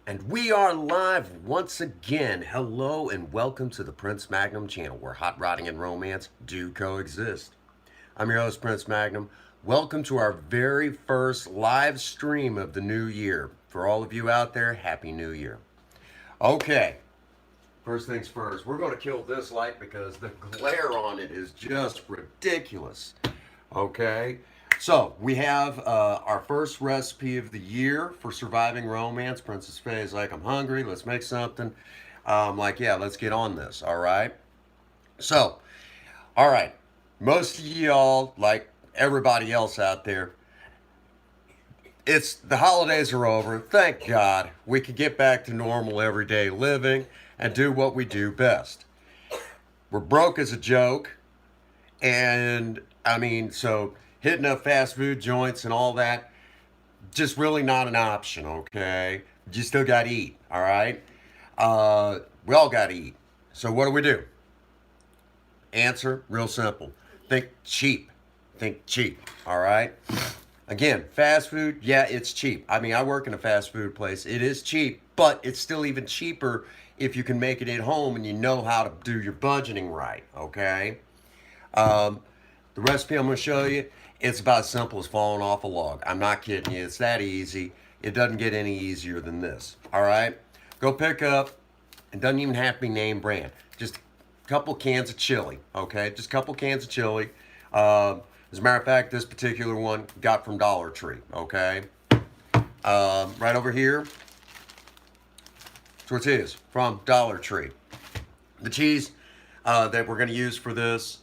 And we are live once again. Hello and welcome to the Prince Magnum channel where hot rodding and romance do coexist. I'm your host, Prince Magnum. Welcome to our very first live stream of the new year. For all of you out there, Happy New Year. Okay, first things first, we're going to kill this light because the glare on it is just ridiculous. Okay, so we have our first recipe of the year for surviving romance. Princess Faye is like, I'm hungry, let's make something. I'm like, yeah, let's get on this, all right? So, all right, most of y'all, like everybody else out there, the holidays are over. Thank God we can get back to normal everyday living and do what we do best. We're broke as a joke. And I mean, so hitting up fast food joints and all that, just really not an option, okay? You still got to eat, all right? We all got to eat. So what do? Answer, real simple. Think cheap. Think cheap, all right? Again, fast food, yeah, it's cheap. I mean, I work in a fast food place. It is cheap, but it's still even cheaper if you can make it at home and you know how to do your budgeting right, okay? Um, the recipe I'm going to show you, it's about as simple as falling off a log. I'm not kidding you. It's that easy. It doesn't get any easier than this. All right? Go pick up, it doesn't even have to be name brand. Just a couple cans of chili, okay? Just a couple cans of chili. As a matter of fact, this particular one got from Dollar Tree, okay? Right over here, tortillas from Dollar Tree. The cheese that we're going to use for this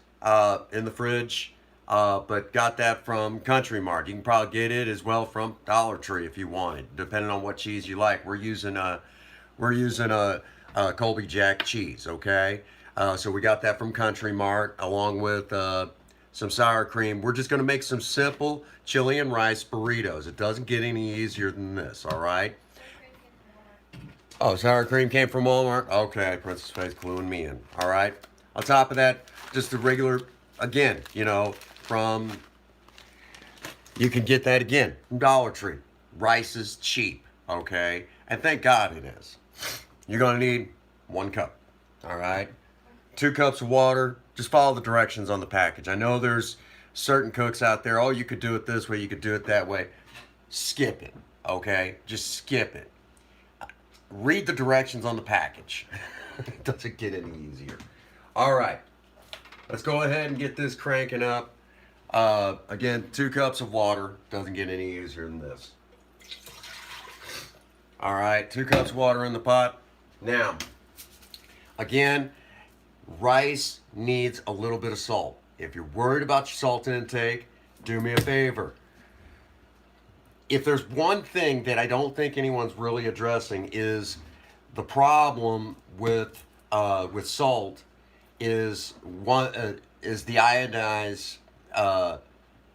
in the fridge, but got that from Country Mart. You can probably get it as well from Dollar Tree if you want it, depending on what cheese you like. We're using a Colby Jack cheese, okay? So we got that from Country Mart along with some sour cream. We're just going to make some simple chili and rice burritos. It doesn't get any easier than this, all right? Oh, sour cream came from Walmart? Okay, Princess Faye's cluing me in. All right. On top of that, just the regular, again, you can get that again from Dollar Tree. Rice is cheap, okay? And thank God it is. You're going to need 1 cup, all right? 2 cups of water. Just follow the directions on the package. I know there's certain cooks out there, oh, you could do it this way, you could do it that way. Skip it, okay? Just skip it. Read the directions on the package. It doesn't get any easier. All right, let's go ahead and get this cranking up. Again, 2 cups of water. Doesn't get any easier than this. All right, 2 cups of water in the pot. Now, again, rice needs a little bit of salt. If you're worried about your salt intake, do me a favor. If there's one thing that I don't think anyone's really addressing is the problem with salt is the iodized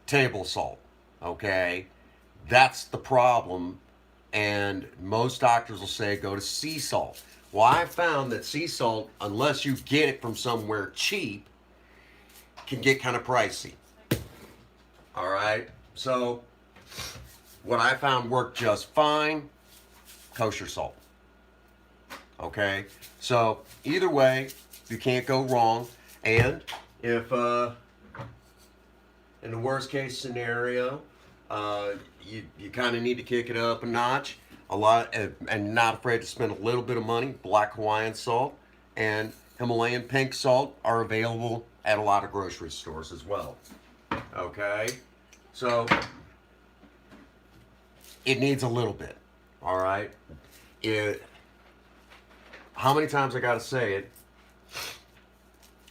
table salt. Okay, that's the problem, and most doctors will say go to sea salt. Well, I found that sea salt, unless you get it from somewhere cheap, can get kind of pricey. All right, so what I found worked just fine, kosher salt. Okay, so either way, you can't go wrong. And if in the worst case scenario, you kind of need to kick it up a notch, and not afraid to spend a little bit of money. Black Hawaiian salt and Himalayan pink salt are available at a lot of grocery stores as well. Okay, so it needs a little bit. All right, how many times I gotta say it?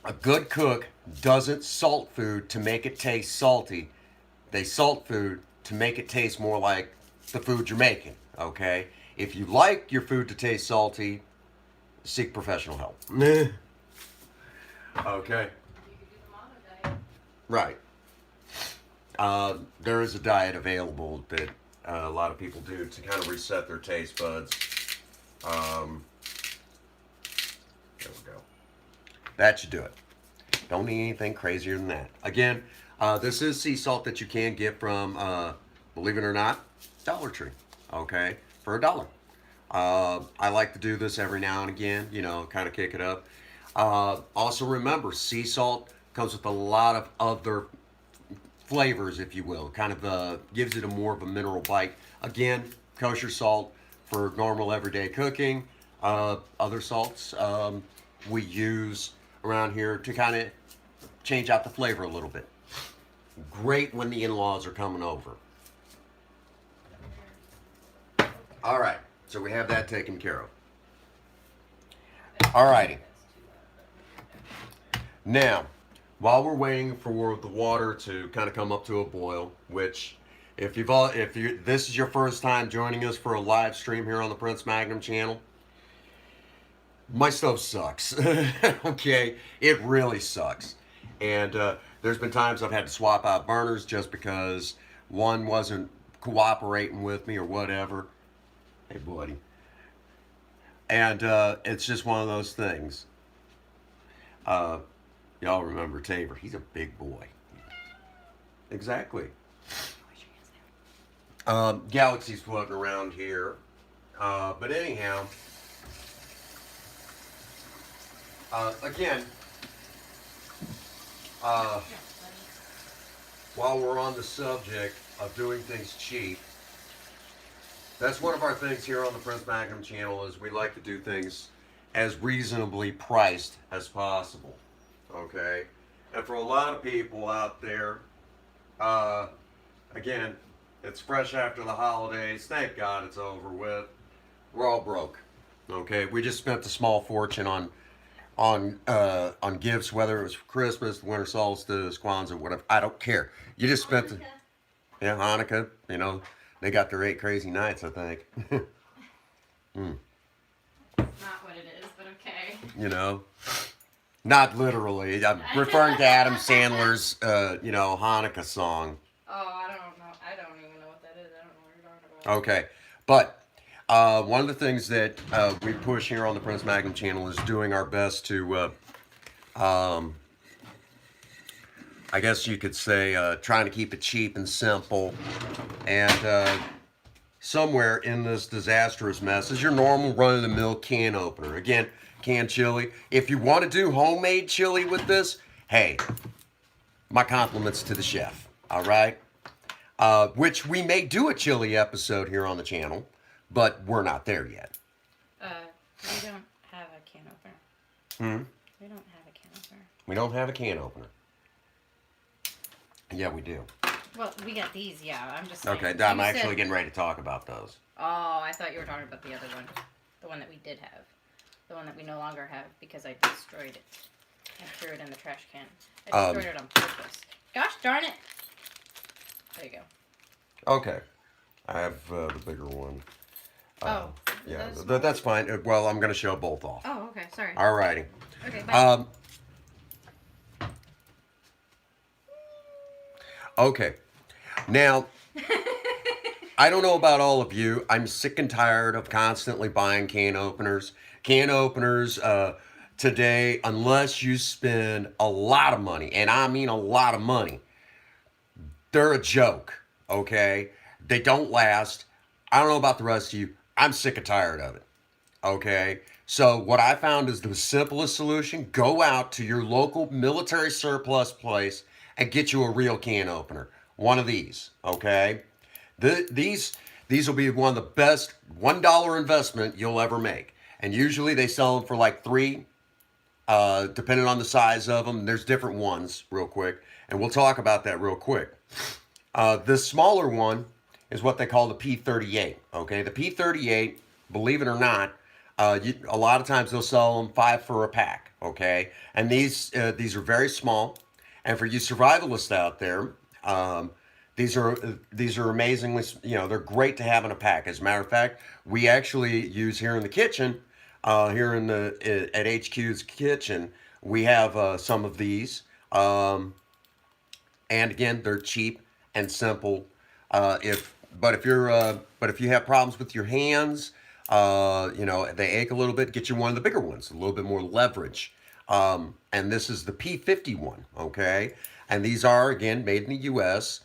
A good cook doesn't salt food to make it taste salty. They salt food to make it taste more like the food you're making, okay? If you like your food to taste salty, seek professional help. Okay. Right. There is a diet available that a lot of people do to kind of reset their taste buds. There we go. That should do it. Don't need anything crazier than that. Again, this is sea salt that you can get from, believe it or not, Dollar Tree. Okay, for $1. I like to do this every now and again, you know, kind of kick it up. Also remember, sea salt comes with a lot of other flavors, if you will. Kind of gives it a more of a mineral bite. Again, kosher salt for normal everyday cooking. Other salts we use around here to kind of change out the flavor a little bit. Great when the in-laws are coming over. All right, so we have that taken care of. All righty. Now, while we're waiting for the water to kind of come up to a boil, which if you this is your first time joining us for a live stream here on the Prince Magnum channel, my stove sucks. Okay, it really sucks. And there's been times I've had to swap out burners just because one wasn't cooperating with me or whatever. Hey, buddy. And it's just one of those things. Uh, y'all remember Tabor? He's a big boy. Exactly. Galaxies floating around here. But anyhow, again, while we're on the subject of doing things cheap, that's one of our things here on the Prince Magnum channel is we like to do things as reasonably priced as possible. Okay? And for a lot of people out there, again, it's fresh after the holidays. Thank God it's over with. We're all broke. Okay? We just spent a small fortune on gifts, whether it was for Christmas, winter solstice, Kwanzaa, whatever. I don't care. You just spent the Hanukkah, you know. They got their 8 crazy nights, I think. Not what it is, but okay. You know, not literally. I'm referring to Adam Sandler's, you know, Hanukkah song. Oh, I don't know. I don't even know what that is. I don't know what you're talking about. Okay, but one of the things that we push here on the Prince Magnum channel is doing our best to, I guess you could say, trying to keep it cheap and simple. And somewhere in this disastrous mess is your normal run-of-the-mill can opener. Again, canned chili. If you want to do homemade chili with this, hey, my compliments to the chef. All right? Which we may do a chili episode here on the channel, but we're not there yet. We don't have a can opener. Hmm? We don't have a can opener. We don't have a can opener. Yeah, we do. Well, we got these, yeah. I'm just saying. Okay, I'm actually getting ready to talk about those. Oh, I thought you were talking about the other one. The one that we did have. The one that we no longer have because I destroyed it. I threw it in the trash can. I destroyed it on purpose. Gosh darn it! There you go. Okay. I have the bigger one. Oh. Yeah, that's fine. Well, I'm going to show both off. Oh, okay. Sorry. Alrighty. Okay, bye. Okay. Now, I don't know about all of you. I'm sick and tired of constantly buying can openers. Can openers today, unless you spend a lot of money, and I mean a lot of money, they're a joke, okay? They don't last. I don't know about the rest of you. I'm sick and tired of it, okay? So what I found is the simplest solution. Go out to your local military surplus place and get you a real can opener. One of these, okay? These will be one of the best $1 investment you'll ever make. And usually they sell them for like $3, depending on the size of them. There's different ones, real quick. And we'll talk about that real quick. This smaller one is what they call the P38, okay? The P38, believe it or not, a lot of times they'll sell them 5 for a pack, okay? And these are very small. And for you survivalists out there, these are amazingly, they're great to have in a pack. As a matter of fact, we actually use here in the kitchen, here at HQ's kitchen, we have some of these. And again, they're cheap and simple. But if you have problems with your hands, they ache a little bit, get you one of the bigger ones, a little bit more leverage. And this is the P51, okay? And these are, again, made in the U.S.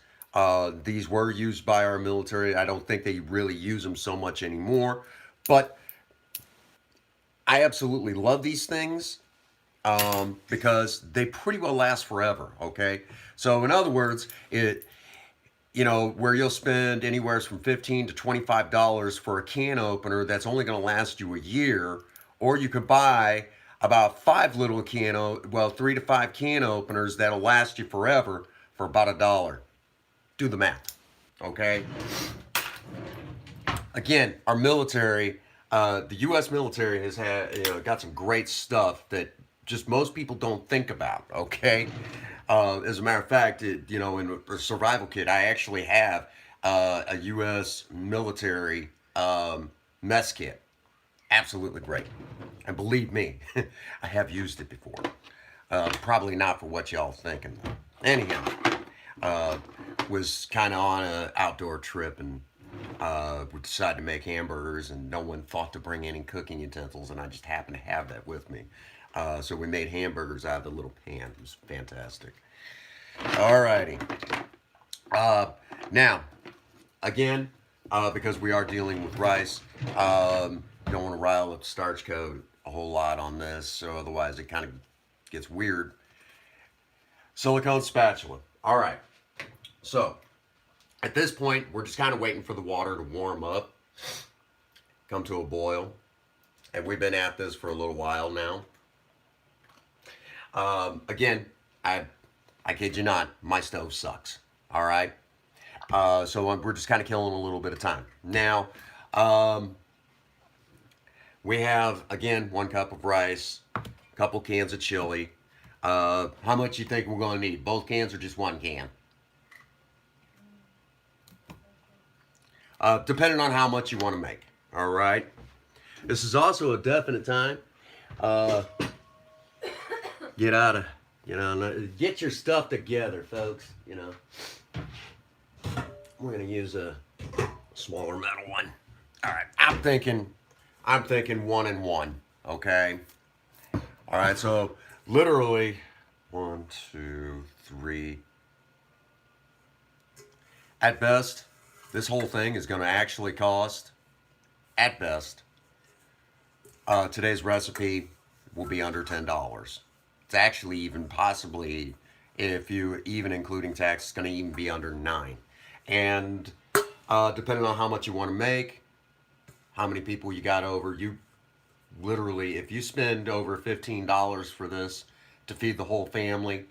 These were used by our military. I don't think they really use them so much anymore. But I absolutely love these things because they pretty well last forever. Okay, so in other words, where you'll spend anywhere from $15 to $25 for a can opener that's only going to last you a year, or you could buy about 3 to 5 can openers that'll last you forever for about $1. Do the math, okay? Again, our military, the U.S. military has got some great stuff that just most people don't think about. Okay, as a matter of fact, in a survival kit, I actually have a U.S. military mess kit. Absolutely great, and believe me, I have used it before. Probably not for what y'all thinking. Anyhow, was kind of on an outdoor trip and we decided to make hamburgers, and no one thought to bring any cooking utensils, and I just happened to have that with me. So we made hamburgers out of the little pan. It was fantastic. Alrighty. Now, again, because we are dealing with rice, don't want to rile up starch code a whole lot on this, so otherwise it kind of gets weird. Silicone spatula. All right. So, at this point, we're just kind of waiting for the water to warm up, come to a boil. And we've been at this for a little while now. Again, I kid you not, my stove sucks. All right. So we're just kind of killing a little bit of time. Now, we have, again, 1 cup of rice, a couple cans of chili. How much you think we're going to need? Both cans or just 1 can? Depending on how much you want to make. All right. This is also a definite time. Get your stuff together, folks. We're gonna use a smaller metal one. All right. I'm thinking 1 and 1. Okay. All right. So literally 1, 2, 3. At best, this whole thing is going to actually cost, at best, today's recipe will be under $10. It's actually even possibly, if you even including tax, it's going to even be under 9. And depending on how much you want to make, how many people you got over, you literally, if you spend over $15 for this to feed the whole family,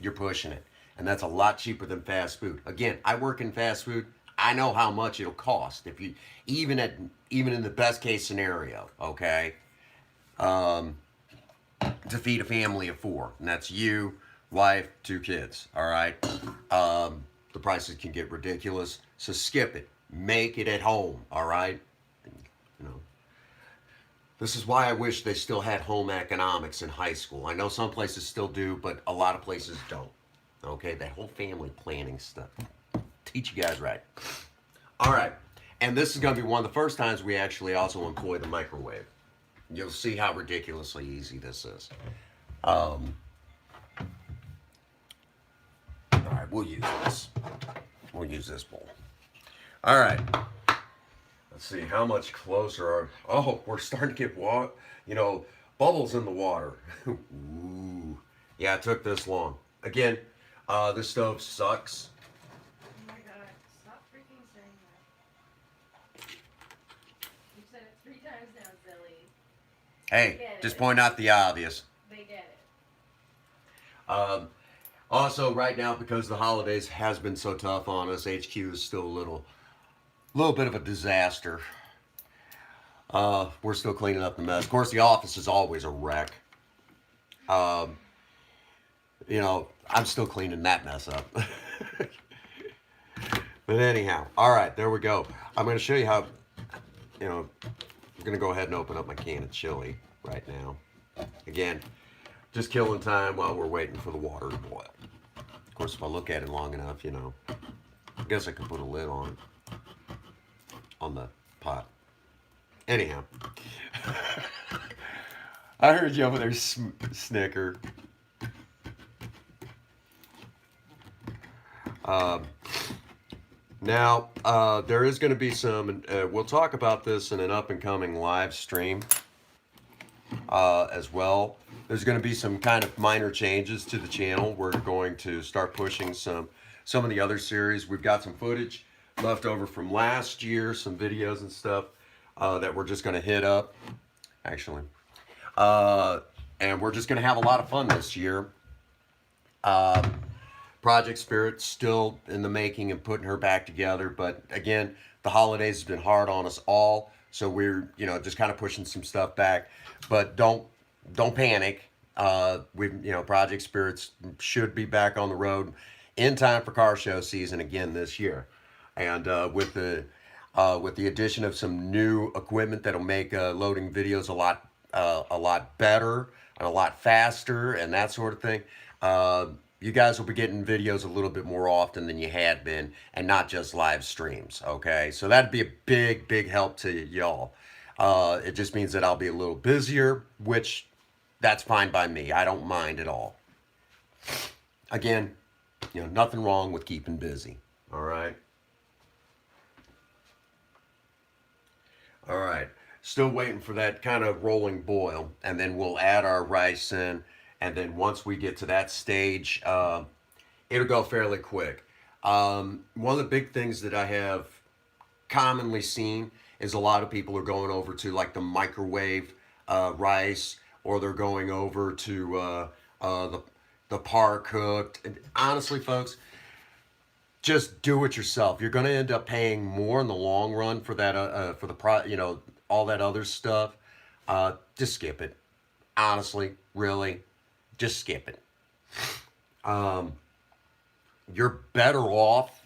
you're pushing it. And that's a lot cheaper than fast food. Again, I work in fast food. I know how much it'll cost if you even in the best case scenario, okay, to feed a family of 4, and that's you, wife, 2 kids. All right, the prices can get ridiculous, so skip it. Make it at home. All right, this is why I wish they still had home economics in high school. I know some places still do, but a lot of places don't. Okay, that whole family planning stuff. Teach you guys right. All right. And this is going to be one of the first times we actually also employ the microwave. You'll see how ridiculously easy this is. All right, we'll use this. We'll use this bowl. All right. Let's see, how much closer are... Oh, we're starting to get bubbles in the water. Ooh. Yeah, it took this long. Again, this stove sucks. Hey, just point out the obvious. They get it. Also, right now, because the holidays has been so tough on us, HQ is still a little bit of a disaster. We're still cleaning up the mess. Of course, the office is always a wreck. I'm still cleaning that mess up. But anyhow, all right, there we go. I'm going to show you how, I'm going to go ahead and open up my can of chili right now. Again, just killing time while we're waiting for the water to boil. Of course, if I look at it long enough, I guess I could put a lid on the pot. Anyhow, I heard you over there snicker. Now, there is going to be some, we'll talk about this in an up and coming live stream as well. There's going to be some kind of minor changes to the channel. We're going to start pushing some of the other series. We've got some footage left over from last year, some videos and stuff that we're just going to hit up, actually. And we're just going to have a lot of fun this year. Project Spirit's still in the making and putting her back together. But again, the holidays have been hard on us all. So we're, just kind of pushing some stuff back. But don't panic. Project Spirits should be back on the road in time for car show season again this year. And with the addition of some new equipment that'll make loading videos a lot better and a lot faster and that sort of thing. You guys will be getting videos a little bit more often than you had been, and not just live streams, okay? So that'd be a big help to y'all. It just means that I'll be a little busier, which that's fine by me. I don't mind at all. Again, nothing wrong with keeping busy, all right? All right, still waiting for that kind of rolling boil, and then we'll add our rice in. And then once we get to that stage, it'll go fairly quick. One of the big things that I have commonly seen is a lot of people are going over to like the microwave rice, or they're going over to the par cooked. And honestly, folks, just do it yourself. You're going to end up paying more in the long run for that, all that other stuff. Just skip it. Honestly, really. Just skip it. You're better off,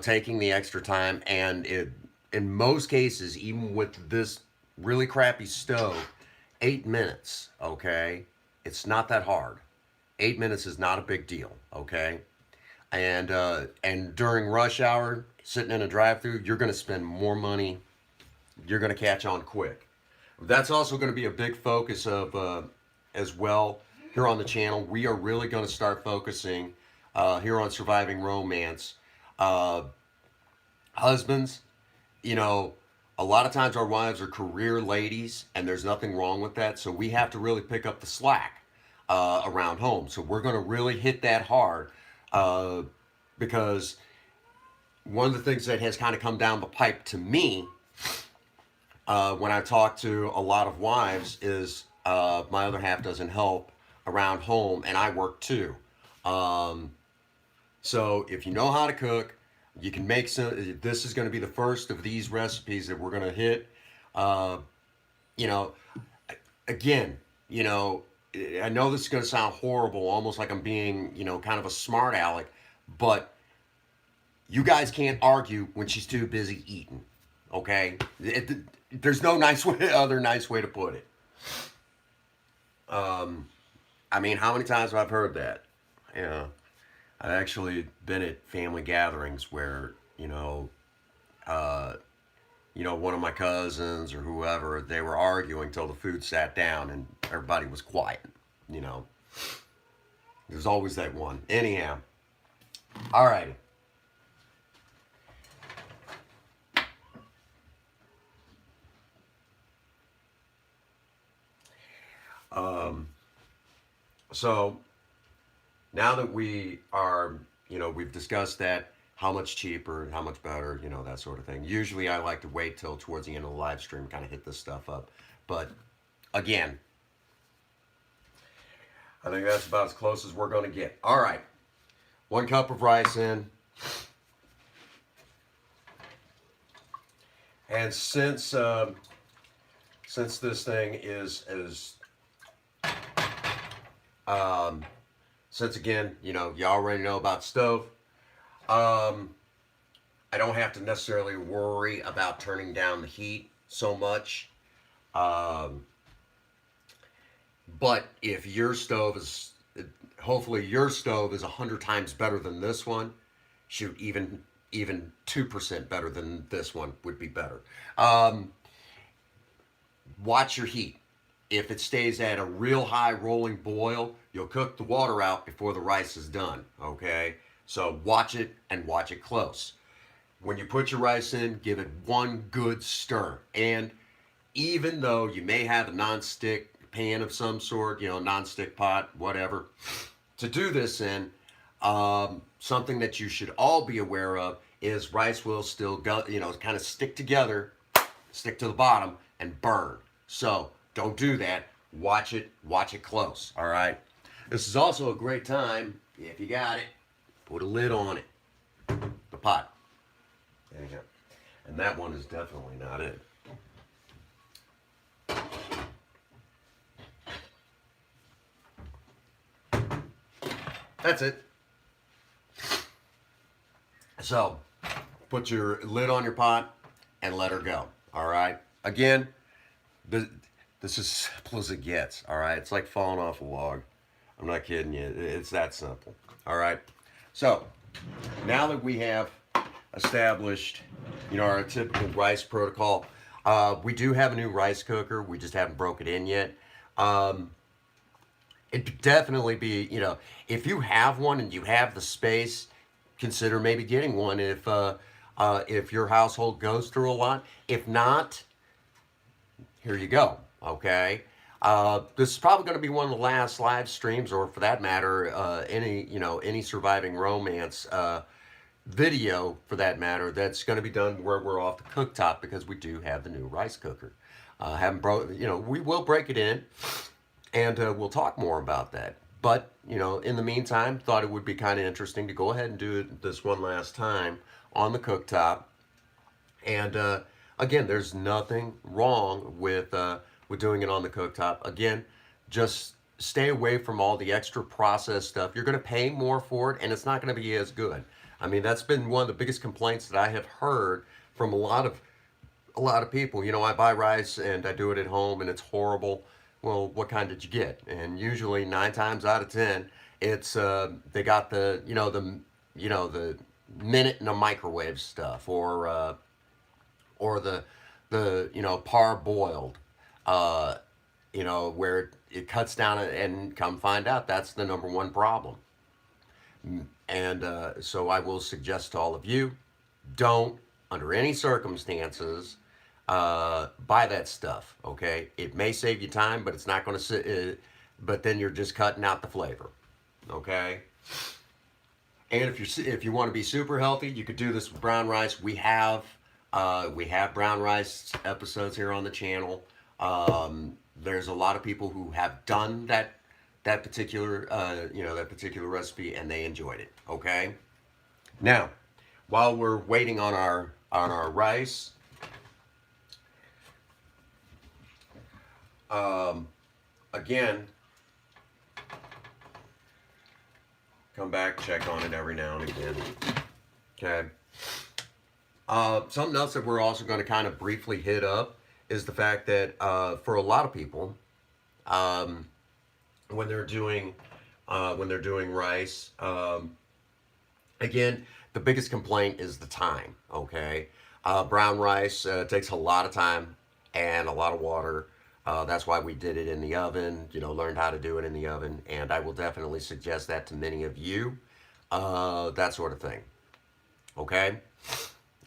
taking the extra time. And in most cases, even with this really crappy stove, 8 minutes, okay? It's not that hard. 8 minutes is not a big deal, okay? And during rush hour, sitting in a drive-thru, you're going to spend more money. You're going to catch on quick. That's also going to be a big focus of... as well here on the channel. We are really going to start focusing here on Surviving Romance. Husbands, a lot of times our wives are career ladies, and there's nothing wrong with that. So we have to really pick up the slack around home. So we're going to really hit that hard because one of the things that has kind of come down the pipe to me when I talk to a lot of wives is my other half doesn't help around home, and I work too. So if you know how to cook, you can make some. This is going to be the first of these recipes that we're going to hit. Again, I know this is going to sound horrible, almost like I'm being, kind of a smart aleck, but you guys can't argue when she's too busy eating. Okay, there's no other nice way to put it. I mean, how many times have I heard that? I've actually been at family gatherings where, one of my cousins or whoever, they were arguing till the food sat down and everybody was quiet, There's always that one. Anyhow. All right. So now that we are, we've discussed that, how much cheaper and how much better, that sort of thing. Usually I like to wait till towards the end of the live stream, kind of hit this stuff up. But again, I think that's about as close as we're going to get. All right. 1 cup of rice in. And since this thing is since again, you already know about stove, I don't have to necessarily worry about turning down the heat so much. But if your stove is, hopefully your stove is 100 times better than this one, shoot, even 2% better than this one would be better. Watch your heat. If it stays at a real high rolling boil, you'll cook the water out before the rice is done, okay? So watch it and watch it close. When you put your rice in, give it one good stir. And even though you may have a non-stick pan of some sort, non-stick pot, whatever, to do this in, something that you should all be aware of is rice will still go, kind of stick together, stick to the bottom, and burn. So don't do that. Watch it close. All right. This is also a great time, if you got it, put a lid on it, the pot. There you go. And that one is definitely not it. That's it. So, put your lid on your pot and let her go. All right. Again, this is simple as it gets. All right. It's like falling off a log. I'm not kidding you. It's that simple. All right. So, now that we have established, our typical rice protocol, we do have a new rice cooker. We just haven't broke it in yet. It'd definitely be, if you have one and you have the space, consider maybe getting one if your household goes through a lot. If not, here you go. Okay. This is probably going to be one of the last live streams, or for that matter, any surviving romance video, for that matter, that's going to be done where we're off the cooktop, because we do have the new rice cooker. We will break it in, and we'll talk more about that. But, in the meantime, thought it would be kind of interesting to go ahead and do it this one last time on the cooktop. And again, there's nothing wrong with doing it on the cooktop. Again, just stay away from all the extra processed stuff. You're going to pay more for it, and it's not going to be as good. I mean, that's been one of the biggest complaints that I have heard from a lot of people. I buy rice and I do it at home and it's horrible. Well, what kind did you get? And usually 9 times out of 10, it's they got the the minute in a microwave stuff, or the parboiled, where it cuts down, and come find out that's the number one problem. And so I will suggest to all of you, don't, under any circumstances, buy that stuff. Okay, it may save you time, but it's not going to sit. But then you're just cutting out the flavor. Okay. And if you want to be super healthy, you could do this with brown rice. We have brown rice episodes here on the channel. There's a lot of people who have done that particular recipe, and they enjoyed it. Okay. Now, while we're waiting on our rice, again, come back, check on it every now and again. Okay. Something else that we're also going to kind of briefly hit up is the fact that for a lot of people, when they're doing rice, again, the biggest complaint is the time. Okay. Brown rice takes a lot of time and a lot of water. That's why we did it in the oven, learned how to do it in the oven. And I will definitely suggest that to many of you, that sort of thing. Okay.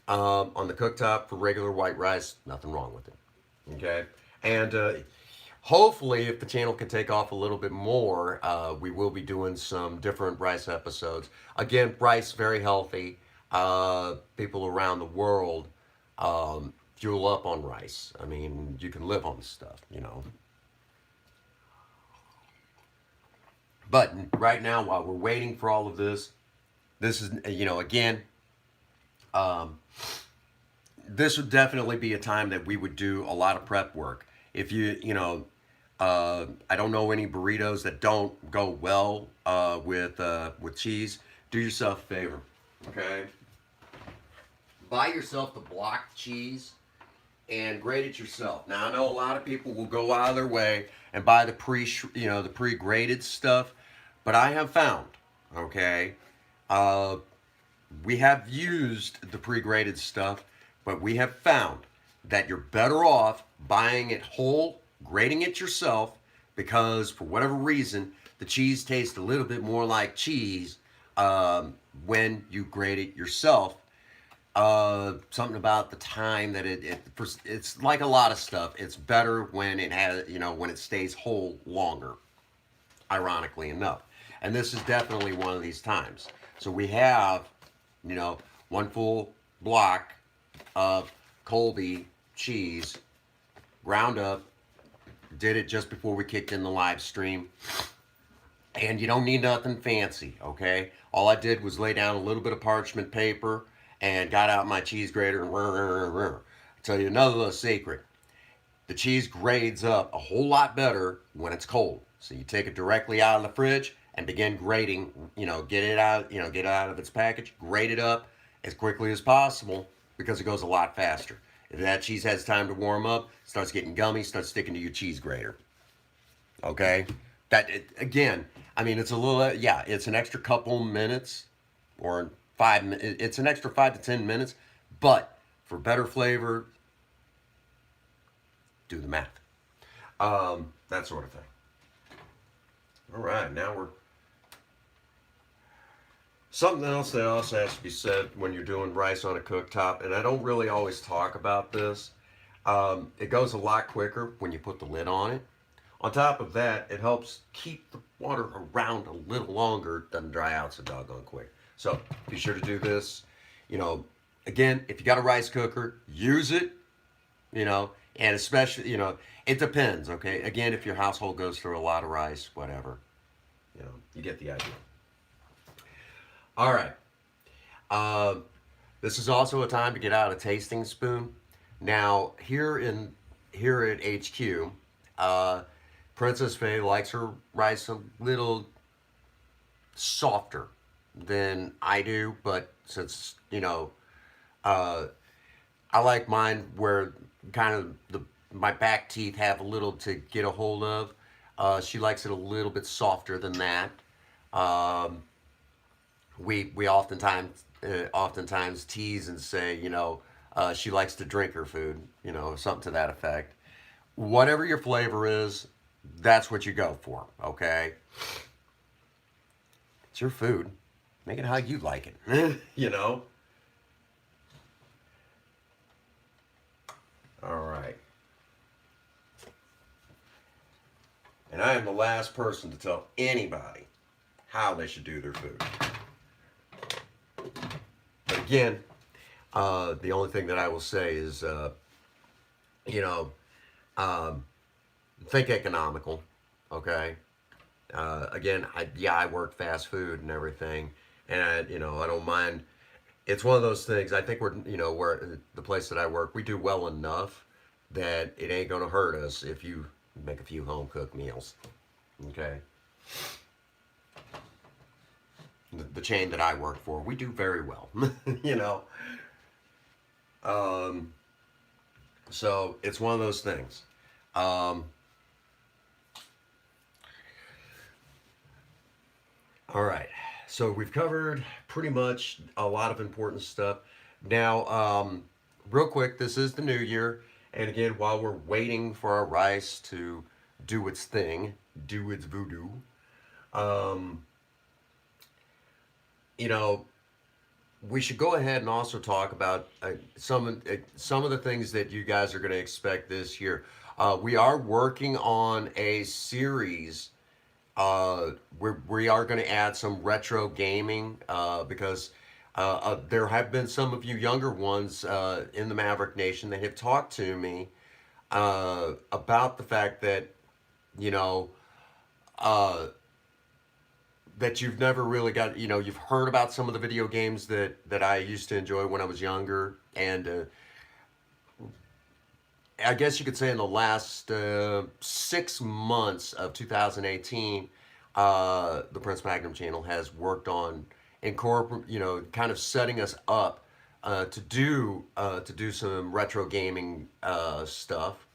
On the cooktop for regular white rice, nothing wrong with it. Okay. And hopefully, if the channel can take off a little bit more, we will be doing some different rice episodes. Again, rice, very healthy. People around the world fuel up on rice. I mean, you can live on this stuff, But right now, while we're waiting for all of this is, again, this would definitely be a time that we would do a lot of prep work. If I don't know any burritos that don't go well with cheese. Do yourself a favor, okay? Buy yourself the block cheese and grate it yourself. Now, I know a lot of people will go out of their way and buy the pre-grated stuff, but I have found, okay, we have used the pre-grated stuff, but we have found that you're better off buying it whole, grating it yourself, because for whatever reason, the cheese tastes a little bit more like cheese when you grate it yourself. Something about the time that it's like a lot of stuff. It's better when it has, when it stays whole longer, ironically enough. And this is definitely one of these times. So we have, you know, one full block of Colby cheese ground up. Did it just before we kicked in the live stream. And you don't need nothing fancy, okay? All I did was lay down a little bit of parchment paper and got out my cheese grater and I'll tell you another little secret. The cheese grades up a whole lot better when it's cold. So you take it directly out of the fridge and begin grating, get it out, get it out of its package, grate it up as quickly as possible because it goes a lot faster. If that cheese has time to warm up, starts getting gummy, starts sticking to your cheese grater. Okay? Again, I mean, it's a little, yeah, it's an extra couple minutes or it's an extra 5 to 10 minutes, but for better flavor, do the math. That sort of thing. All right, now something else that also has to be said when you're doing rice on a cooktop, and I don't really always talk about this. It goes a lot quicker when you put the lid on it. On top of that, it helps keep the water around a little longer, doesn't dry out so doggone quick. So be sure to do this. Again, if you got a rice cooker, use it, and especially, it depends, okay? Again, if your household goes through a lot of rice, whatever, you get the idea. All right. This is also a time to get out a tasting spoon. Now, here at HQ, Princess Faye likes her rice a little softer than I do, but since, I like mine where kind of my back teeth have a little to get a hold of. She likes it a little bit softer than that. We oftentimes tease and say, she likes to drink her food, something to that effect. Whatever your flavor is, that's what you go for, okay? It's your food. Make it how you like it, All right. And I am the last person to tell anybody how they should do their food. But again, the only thing that I will say is, think economical, okay? Again, I work fast food and everything, and I don't mind. It's one of those things. I think we're the place that I work, we do well enough that it ain't gonna hurt us if you make a few home cooked meals, okay? The chain that I work for, we do very well, So it's one of those things. All right, so we've covered pretty much a lot of important stuff. Now, real quick, this is the new year, and again, while we're waiting for our rice to do its thing, do its voodoo, we should go ahead and also talk about some of the things that you guys are going to expect this year. We are working on a series where we are going to add some retro gaming because there have been some of you younger ones in the Maverick Nation that have talked to me about the fact that, that you've never really got, you've heard about some of the video games that I used to enjoy when I was younger. And I guess you could say in the last 6 months of 2018, the Prince Magnum channel has worked on kind of setting us up to do some retro gaming stuff.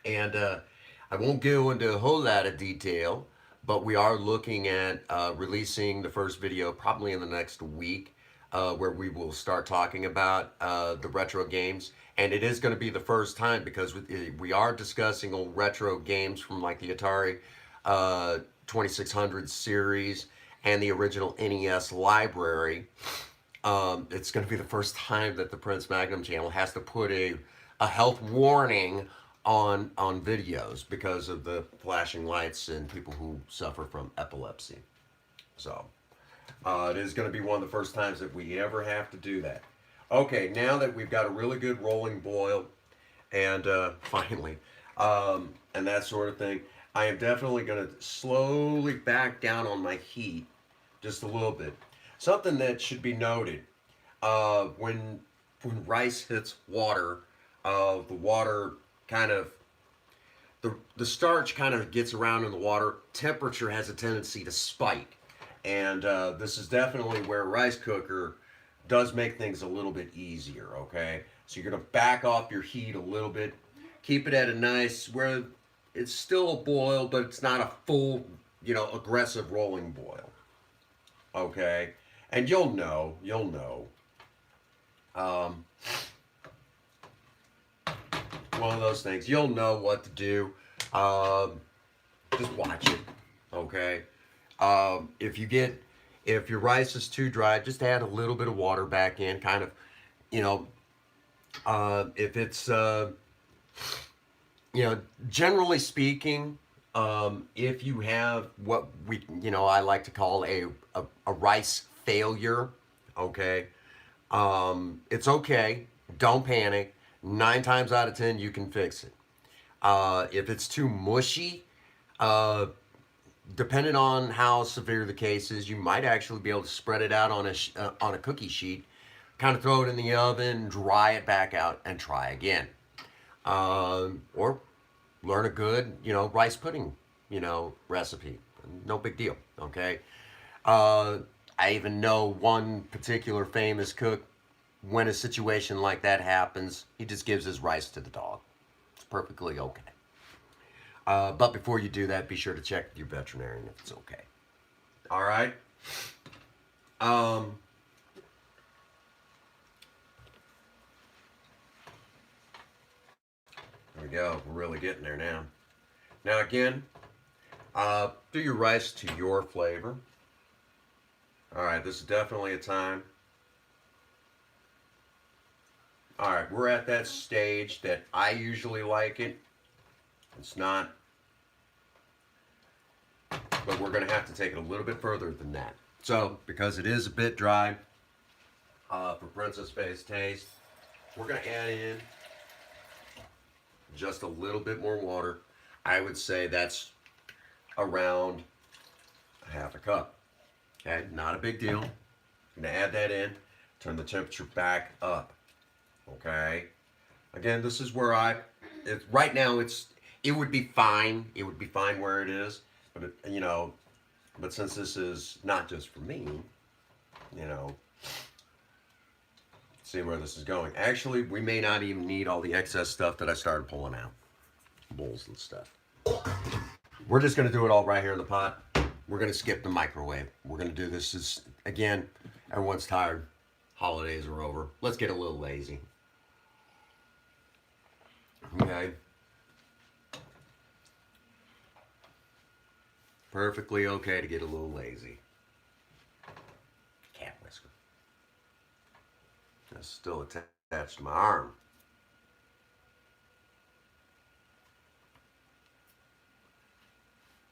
And I won't go into a whole lot of detail, but we are looking at releasing the first video probably in the next week, where we will start talking about the retro games. And it is going to be the first time because we are discussing old retro games from like the Atari 2600 series and the original NES library. It's going to be the first time that the Prince Magnum channel has to put a health warning on videos because of the flashing lights and people who suffer from epilepsy. So it is going to be one of the first times that we ever have to do that. Okay, now that we've got a really good rolling boil, and finally, and that sort of thing, I am definitely going to slowly back down on my heat just a little bit. Something that should be noted, when rice hits water, the water kind of, the starch kind of gets around in the water. Temperature has a tendency to spike. And this is definitely where a rice cooker does make things a little bit easier, okay? So you're going to back off your heat a little bit. Keep it at a nice, where it's still a boil, but it's not a full, aggressive rolling boil. Okay? And you'll know. One of those things. You'll know what to do. Just watch it. Okay? If your rice is too dry, just add a little bit of water back in, kind of, if it's, generally speaking, if you have what I like to call a rice failure, okay, it's okay. Don't panic. 9 times out of 10, you can fix it. If it's too mushy, depending on how severe the case is, you might actually be able to spread it out on a cookie sheet, kind of throw it in the oven, dry it back out, and try again. Or learn a good, rice pudding, recipe. No big deal, okay? I even know one particular famous cook, when a situation like that happens, he just gives his rice to the dog. It's perfectly okay. But before you do that, be sure to check with your veterinarian if it's okay. All right. There we go. We're really getting there now. Now again, do your rice to your flavor. All right. This is definitely a time. All right. We're at that stage that I usually like it. It's not, but we're going to have to take it a little bit further than that. So, because it is a bit dry, for Princess Faye's taste, we're going to add in just a little bit more water. I would say that's around a half a cup. Okay, not a big deal. I'm going to add that in, turn the temperature back up. Okay. Again, this is where right now it would be fine. It would be fine where it is, but but since this is not just for me, see where this is going. Actually, we may not even need all the excess stuff that I started pulling out, bowls and stuff. We're just going to do it all right here in the pot. We're going to skip the microwave. We're going to do this again, everyone's tired. Holidays are over. Let's get a little lazy. Okay. Perfectly okay to get a little lazy. Cat whisker. That's still attached to my arm.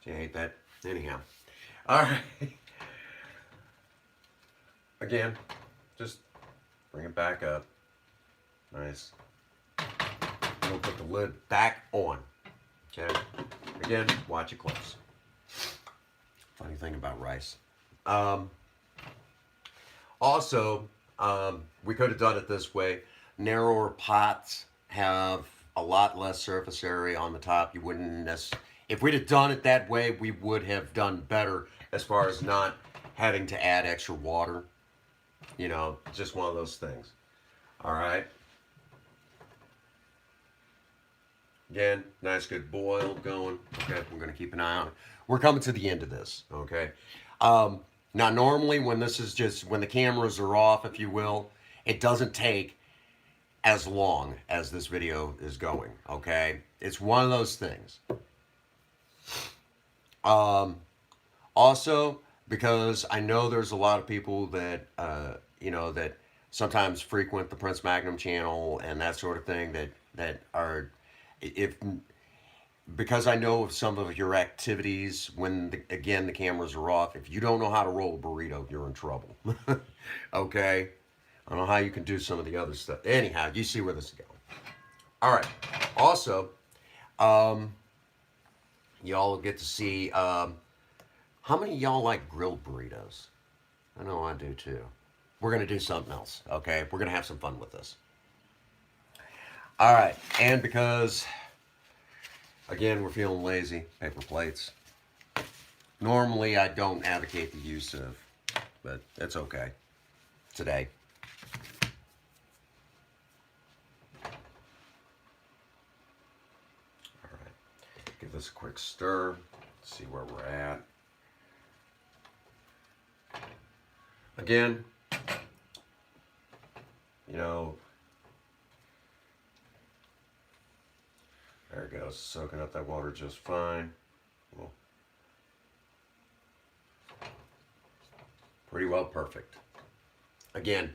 You hate that? Anyhow. Alright. Again, just bring it back up. Nice. We'll put the lid back on. Okay? Again, watch it close. Funny thing about rice. Also, we could have done it this way. Narrower pots have a lot less surface area on the top. You wouldn't if we'd have done it that way, we would have done better as far as not having to add extra water. Just one of those things. All right. Again, nice good boil going. Okay, we're going to keep an eye on it. We're coming to the end of this, okay? Now, normally when the cameras are off, if you will, it doesn't take as long as this video is going, okay? It's one of those things. Also, because I know there's a lot of people that that sometimes frequent the Prince Magnum channel and that sort of thing that are if because I know of some of your activities when again the cameras are off. If you don't know how to roll a burrito, you're in trouble. Okay, I don't know how you can do some of the other stuff. Anyhow, you see where this is going. All right. Also, y'all get to see how many of y'all like grilled burritos. I know I do too. We're gonna do something else. Okay, we're gonna have some fun with this. All right, and because again we're feeling lazy, paper plates. Normally I don't advocate the use of, but it's okay today. All right, give this a quick stir. See where we're at. Again, you know, there it goes, soaking up that water just fine. Well, pretty well perfect. Again,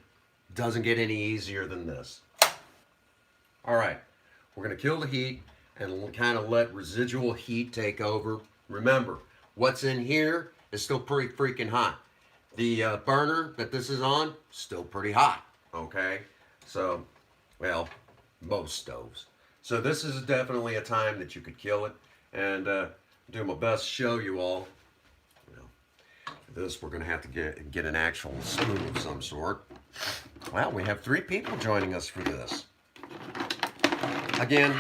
doesn't get any easier than this. All right, we're gonna kill the heat and kind of let residual heat take over. Remember, what's in here is still pretty freaking hot. The burner that this is on, still pretty hot, okay? So, well, most stoves. So this is definitely a time that you could kill it, and do my best to show you all. You know, for this, we're gonna have to get an actual spoon of some sort. Well, we have 3 people joining us for this. Again,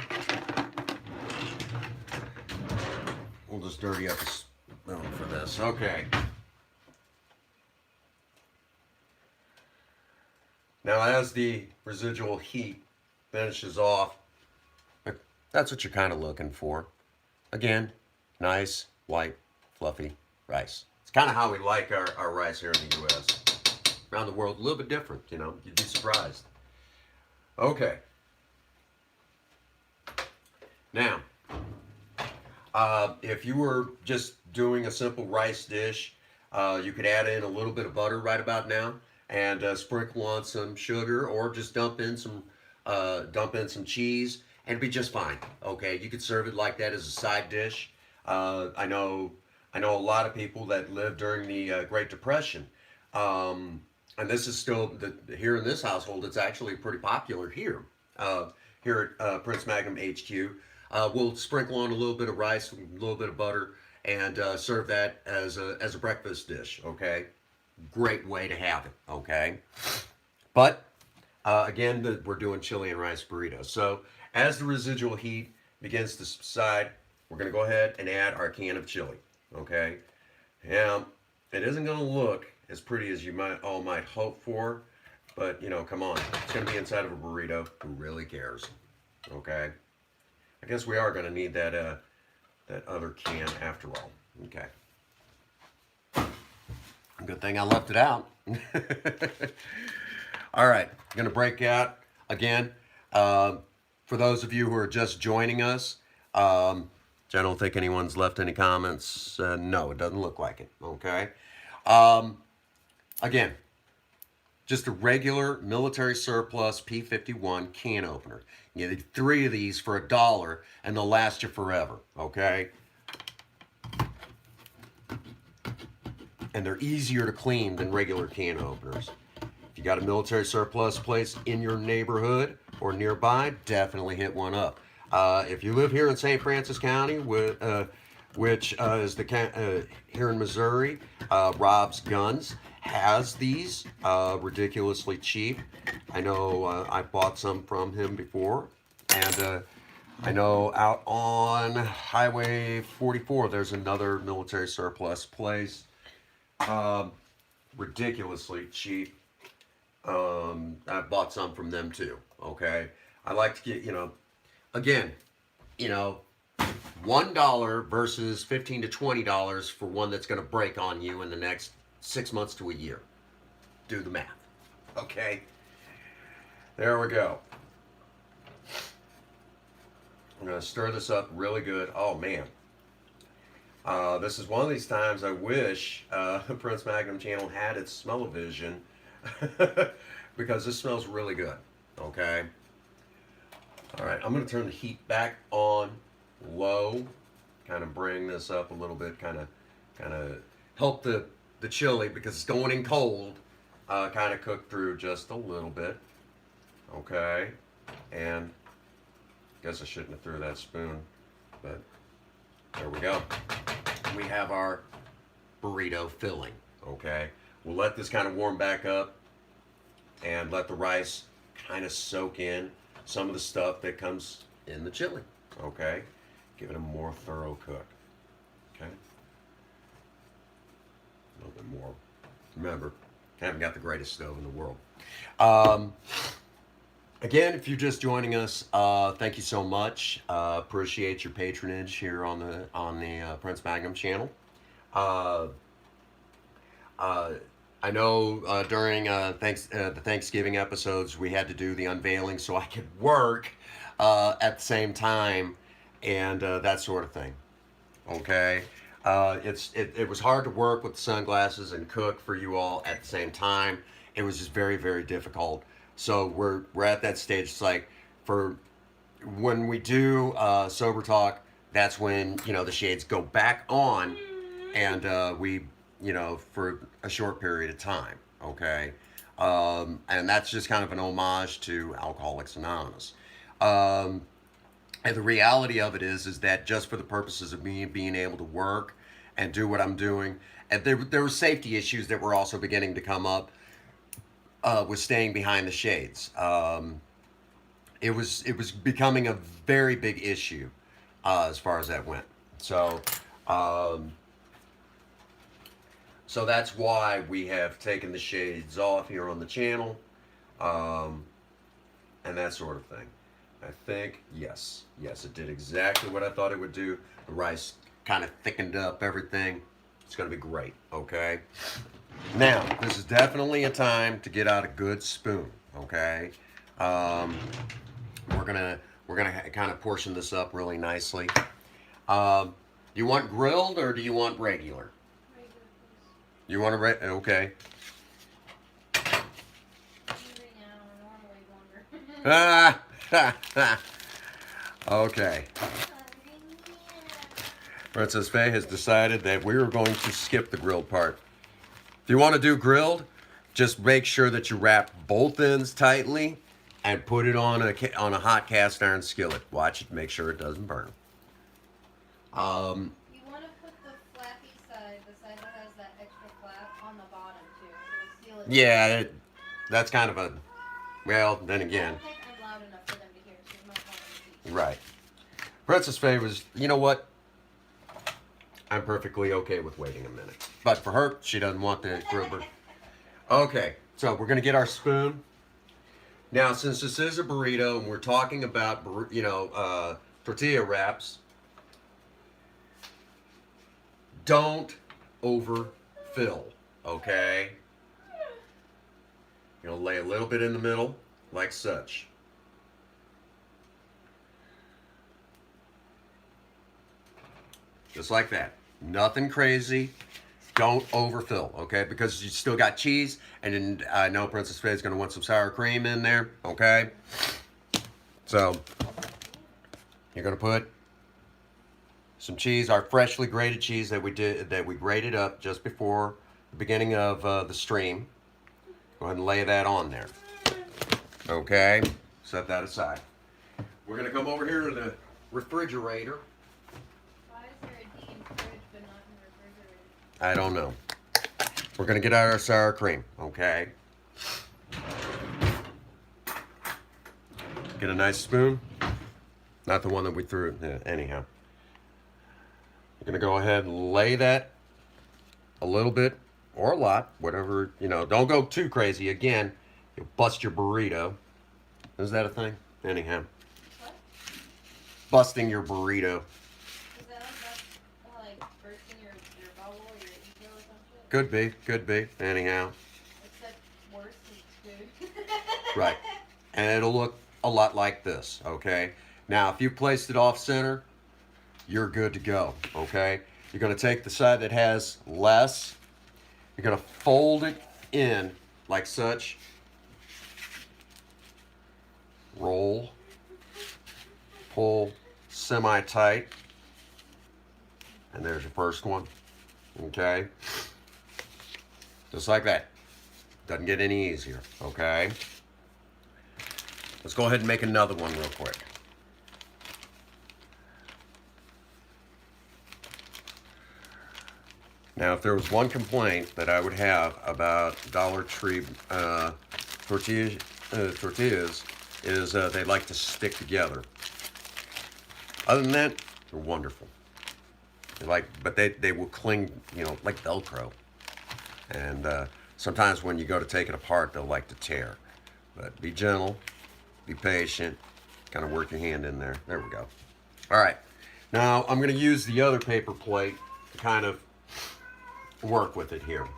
we'll just dirty up the spoon for this. Okay. Now, as the residual heat finishes off, that's what you're kind of looking for. Again, nice, white, fluffy rice. It's kind of how we like our rice here in the U.S. Around the world, a little bit different, you know. You'd be surprised. Okay. Now, if you were just doing a simple rice dish, you could add in a little bit of butter right about now, and sprinkle on some sugar, or just dump in some cheese, and it'd be just fine. Okay, you could serve it like that as a side dish. I know a lot of people that lived during the Great Depression, and this is still here in this household. It's actually pretty popular here. Here at Prince Magnum HQ, we'll sprinkle on a little bit of rice, a little bit of butter, and serve that as a breakfast dish. Okay. Great way to have it, okay? But, again, we're doing chili and rice burritos. So, as the residual heat begins to subside, we're going to go ahead and add our can of chili, okay? Now, it isn't going to look as pretty as you might hope for, but, you know, come on. It's going to be inside of a burrito. Who really cares, okay? I guess we are going to need that other can after all, okay? Good thing I left it out. All right, I'm going to break out again. For those of you who are just joining us, I don't think anyone's left any comments. No, it doesn't look like it. Okay. Again, just a regular military surplus P51 can opener. You get 3 of these for $1, and they'll last you forever. Okay. And they're easier to clean than regular can openers. If you got a military surplus place in your neighborhood or nearby, definitely hit one up. If you live here in St. Francis County, which is here in Missouri, Rob's Guns has these ridiculously cheap. I know I bought some from him before, and I know out on Highway 44 there's another military surplus place. Ridiculously cheap. I bought some from them too. Okay, I like to get, again, $1 versus $15 to $20 for one that's going to break on you in the next 6 months to a year. Do the math. Okay, there we go. I'm going to stir this up really good. Oh man, This is one of these times I wish Prince Magnum channel had its smell-o-vision because this smells really good. Okay. All right, I'm going to turn the heat back on low, kind of bring this up a little bit, kind of help the chili because it's going in cold, kind of cook through just a little bit. Okay, and guess I shouldn't have threw that spoon, but there we go. We have our burrito filling. Okay, we'll let this kind of warm back up and let the rice kind of soak in some of the stuff that comes in the chili. Okay, give it a more thorough cook. Okay, a little bit more. Remember, I haven't got the greatest stove in the world. Again, if you're just joining us, thank you so much. Appreciate your patronage here on the Prince Magnum channel. I know during the Thanksgiving episodes we had to do the unveiling so I could work at the same time and that sort of thing. Okay, it was hard to work with the sunglasses and cook for you all at the same time. It was just very, very difficult. So we're at that stage. It's like for when we do sober talk, that's when the shades go back on, and we for a short period of time. Okay, and that's just kind of an homage to Alcoholics Anonymous. And the reality of it is that just for the purposes of me being able to work and do what I'm doing, and there were safety issues that were also beginning to come up with staying behind the shades. It was becoming a very big issue as far as that went. So so that's why we have taken the shades off here on the channel, and that sort of thing. I think, yes, it did exactly what I thought it would do. The rice kind of thickened up everything. It's going to be great, okay? Now, this is definitely a time to get out a good spoon, okay? We're gonna kind of portion this up really nicely. Do you want grilled or do you want regular? Regular, please. You want a okay. Ah. Okay. Princess Faye has decided that we are going to skip the grilled part. If you want to do grilled, just make sure that you wrap both ends tightly and put it on a hot cast iron skillet. Watch it, make sure it doesn't burn. You want to put the flappy side, the side that has that extra flap, on the bottom too. It'll seal it. Yeah, that's kind of a, well, then again. I don't think I'm loud enough for them to hear, so you might want to repeat. Right. Princess Faye was, you know what? I'm perfectly okay with waiting a minute. But for her, she doesn't want the grilled. Okay, so we're going to get our spoon. Now, since this is a burrito and we're talking about, tortilla wraps, don't overfill, okay? You'll lay a little bit in the middle, like such. Just like that. Nothing crazy. Don't overfill, okay? Because you still got cheese, and then I know Princess Faye is going to want some sour cream in there, okay? So, you're going to put some cheese, our freshly grated cheese that we grated up just before the beginning of the stream. Go ahead and lay that on there. Okay? Set that aside. We're going to come over here to the refrigerator. Why is there a D in fridge but not in refrigerator? I don't know. We're going to get out our sour cream, okay? Get a nice spoon. Not the one that we threw, anyhow. You're going to go ahead and lay that a little bit or a lot, whatever, don't go too crazy. Again, you'll bust your burrito. Is that a thing? Anyhow. What? Busting your burrito. Is that like bursting your bubble or your ego or something? Could be. Anyhow. Except worse than food. Right. And it'll look a lot like this, okay? Now, if you placed it off center, you're good to go, okay? You're going to take the side that has less. You're going to fold it in like such. Roll. Pull semi-tight. And there's your first one. Okay? Just like that. Doesn't get any easier. Okay? Let's go ahead and make another one real quick. Now, if there was one complaint that I would have about Dollar Tree tortillas, is they like to stick together. Other than that, they're wonderful. But they will cling, like Velcro. And sometimes when you go to take it apart, they'll like to tear. But be gentle, be patient, kind of work your hand in there. There we go. All right. Now I'm going to use the other paper plate to kind of work with it here.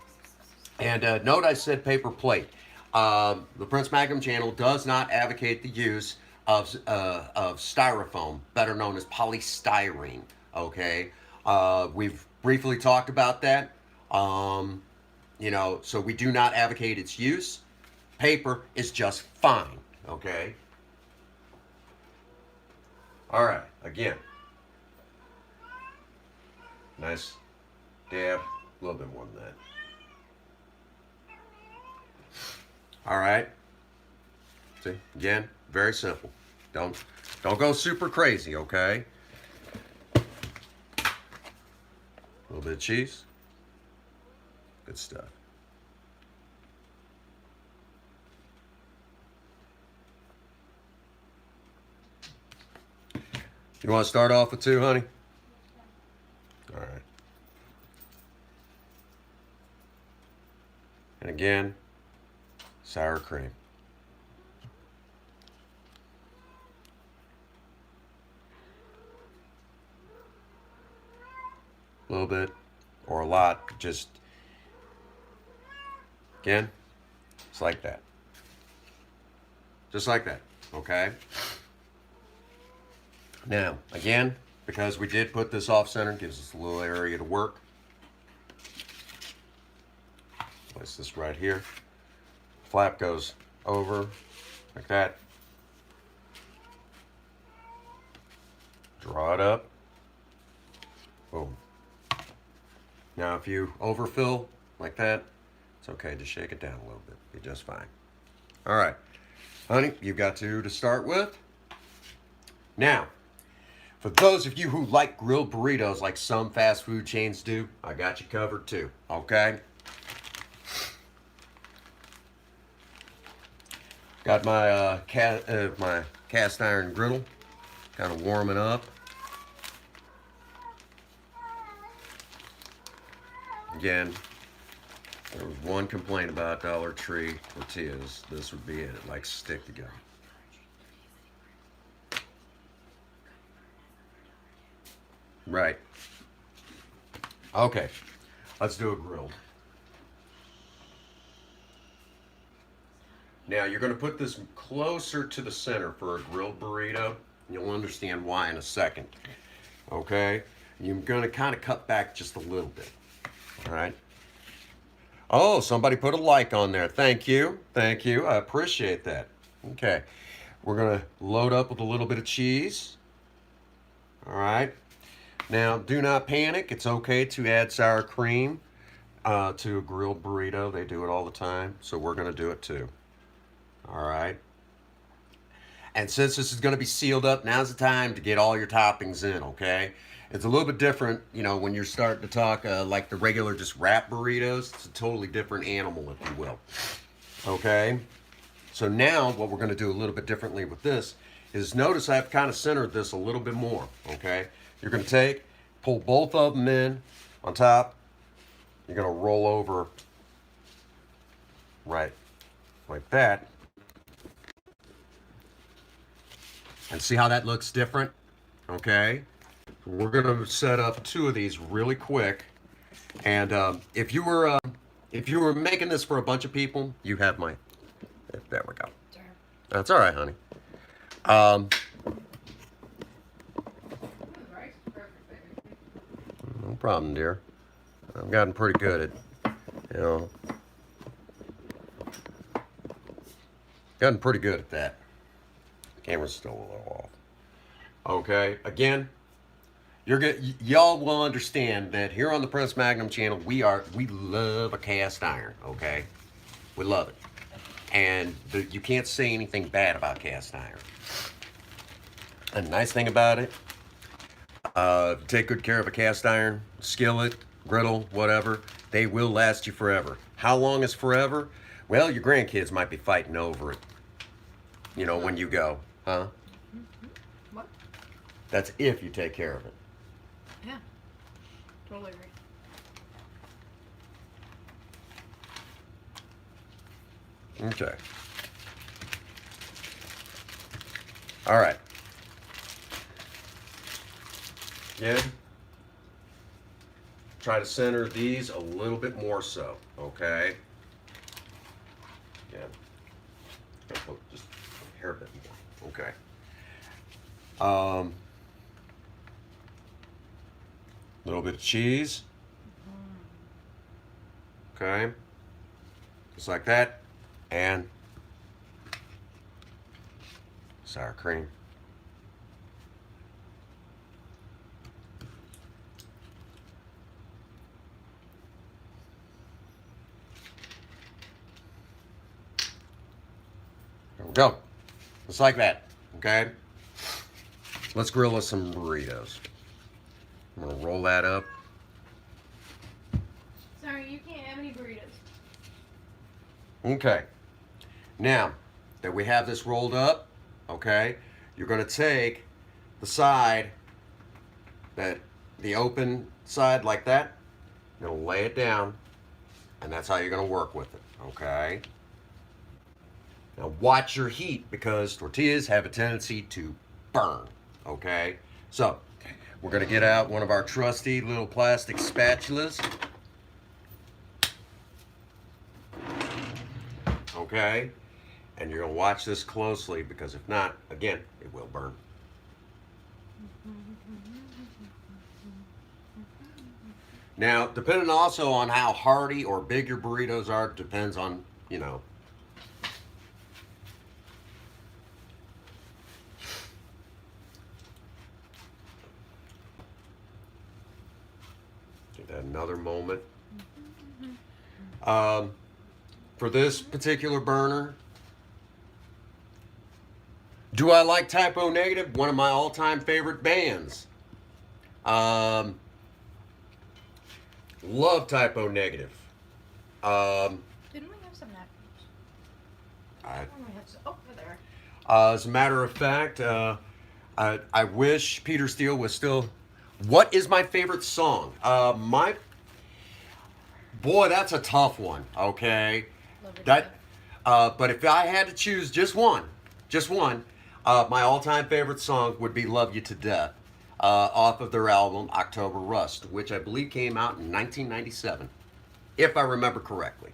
And note I said paper plate. The Prince Magnum channel does not advocate the use of styrofoam, better known as polystyrene. Okay, we've briefly talked about that. So we do not advocate its use. Paper is just fine. Okay. All right. Again, nice dab. A little bit more than that. All right. See, again, very simple. Don't go super crazy, okay? A little bit of cheese. Good stuff. You want to start off with 2, honey? All right. And again, sour cream. A little bit or a lot, just, again, it's like that. Just like that, okay? Now, again, because we did put this off center, gives us a little area to work. Place this right here. Flap goes over like that. Draw it up. Boom. Now if you overfill like that, it's okay to shake it down a little bit. Be just fine. All right, honey, you've got 2 to start with. Now, for those of you who like grilled burritos like some fast food chains do, I got you covered too, okay? Got my my cast iron griddle, kind of warming up. Again, there was one complaint about Dollar Tree tortillas. This would be it. It likes to stick together. Right. Okay, let's do a grilled. Now you're going to put this closer to the center for a grilled burrito. You'll understand why in a second. Okay? You're going to kind of cut back just a little bit. All right? Oh, somebody put a like on there. Thank you. Thank you. I appreciate that. Okay. We're going to load up with a little bit of cheese. All right? Now, do not panic. It's okay to add sour cream to a grilled burrito. They do it all the time, so we're going to do it too. All right. And since this is going to be sealed up, now's the time to get all your toppings in, okay? It's a little bit different, when you're starting to talk like the regular just wrap burritos. It's a totally different animal, if you will. Okay? So now what we're going to do a little bit differently with this is notice I've kind of centered this a little bit more, okay? You're going to pull both of them in on top. You're going to roll over right like that. And see how that looks different? Okay. We're going to set up 2 of these really quick. And if you were making this for a bunch of people, you have my. There we go. That's all right, honey. problem, dear. I've gotten pretty good at, you know, gotten pretty good at that. Camera's still a little off. Okay, again, y'all will understand that here on the Prince Magnum channel, we love a cast iron. Okay, we love it, and you can't say anything bad about cast iron. And the nice thing about it, take good care of a cast iron skillet, griddle, whatever. They will last you forever. How long is forever? Well, your grandkids might be fighting over it. You know, when you go, huh? What? That's if you take care of it. Yeah, totally agree. Okay. All right. Again, try to center these a little bit more so, okay? Yeah. Just a hair bit more, okay. Little bit of cheese. Okay. Just like that. And sour cream. There we go. Just like that. Okay. Let's grill us some burritos. I'm gonna roll that up. Sorry, you can't have any burritos. Okay. Now that we have this rolled up, okay, you're gonna take the side, the open side like that, you're gonna lay it down, and that's how you're gonna work with it, okay? Now watch your heat because tortillas have a tendency to burn, okay? So, we're gonna get out one of our trusty little plastic spatulas. Okay? And you're gonna watch this closely because if not, again, it will burn. Now, depending also on how hearty or big your burritos are, depends on, you know. Give that another moment. For this particular burner, do I like Typo Negative? One of my all-time favorite bands. Love Typo Negative. Didn't we have some napkins? Oh, they're there. As a matter of fact, I wish Peter Steele was still. What is my favorite song? Boy, that's a tough one. Okay, but if I had to choose just one, my all-time favorite song would be "Love You to Death," off of their album October Rust, which I believe came out in 1997, if I remember correctly.